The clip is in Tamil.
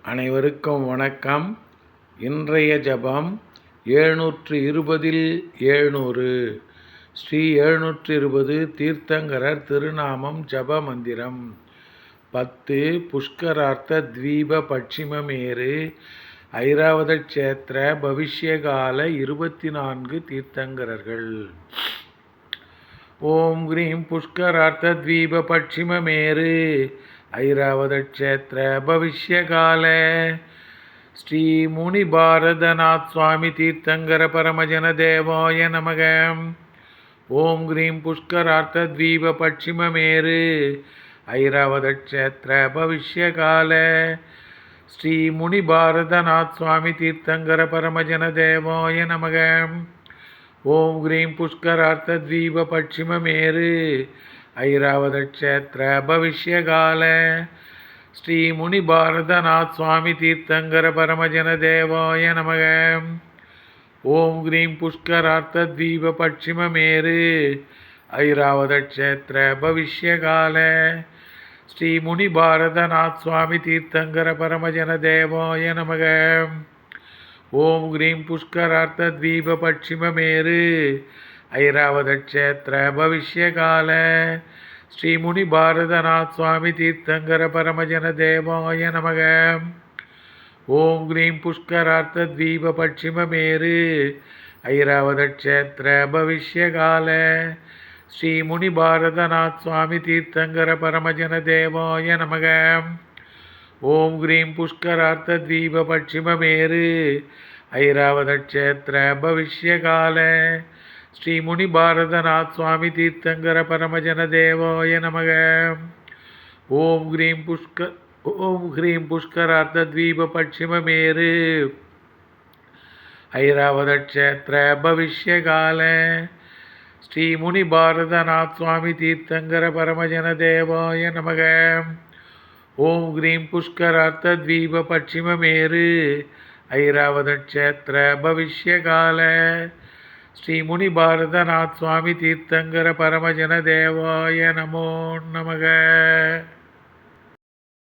அனைவருக்கும் வணக்கம். இன்றைய ஜபம் 720 700 ஸ்ரீ 720 தீர்த்தங்கரர் திருநாமம் ஜப மந்திரம் 10 புஷ்கரார்த்த தீப பட்சிமமேரு ஐராவத க்ஷேத்திர பவிஷ்யகால 24 தீர்த்தங்கரர்கள். ஓம் கிரீம் புஷ்கரார்த்த தீப பட்சிமமேரு ஐராவத க்ஷேத்திர பவிஷ்யகால ஸ்ரீ முனி பாரதநாத் சுவாமி தீர்த்தங்கர பரமஜன தேவாய நமக. ஓம் கிரீம் புஷ்கரார்த்த தீப பட்சிமமேரு ஐராவத க்ஷேத்திர பவிஷ்யகால ஸ்ரீ முனி பாரதநாத் சுவாமி தீர்த்தங்கர பரமஜன தேவாய நமக. ஓம் கிரீம் புஷ்கரார்த்த தீப பட்சிமமேரு ஐராவத க்ஷேத்திர பவிஷ்யகால ஸ்ரீ முனி பாரதநாத் சுவாமி தீர்த்தங்கர பரமஜன தேவாய நமக. ஓம் கிரீம் புஷ்கரார்த்த தீப பட்சிமமேரு ஐராவத க்ஷேத்திர பவிஷ்யகால ஸ்ரீ முனி பாரதநாத் சுவாமி தீர்த்தங்கர பரமஜன தேவாய நமக. ஓம் கிரீம் புஷ்கரார்த்த தீப பட்சிமமேரு ஐராவத க்ஷேத்திர பவிஷ்யகால ஸ்ரீ முனி பாரதநாத் சுவாமி தீர்த்தங்கர பரமஜன தேவாய நமக. ஓம் கிரீம் புஷ்கரார்த்த தீப பட்சிமமேரு ஐராவத க்ஷேத்திர பவிஷ்யகால ஸ்ரீ முனி பாரதநாத் சுவாமி தீர்த்தங்கர பரமஜன தேவாய நமக. ஓம் கிரீம் புஷ்கரார்த்த தீப பட்சிமமேரு ஐராவத க்ஷேத்திர பவிஷ்யகால ஸ்ரீ முனி பாரதநாத் சுவாமி தீர்த்தங்கர பரமஜன தேவாய நமக. ஓம் கிரீம் புஷ்கரார்த்த தீப பட்சிமமேரு ஐராவத க்ஷேத்திர பவிஷ்யகால ஸ்ரீ முனி பாரதநாத் சுவாமி தீர்த்தங்கர பரமஜன தேவாய நமக. ஓம் கிரீம் புஷ்கரார்த்த தீப பட்சிமமேரு ஐராவத க்ஷேத்திர பவிஷ்யகால ஸ்ரீ முனி பாரதநாத் சுவாமி தீர்த்தங்கர பரமஜன தேவாய நமோ நமக.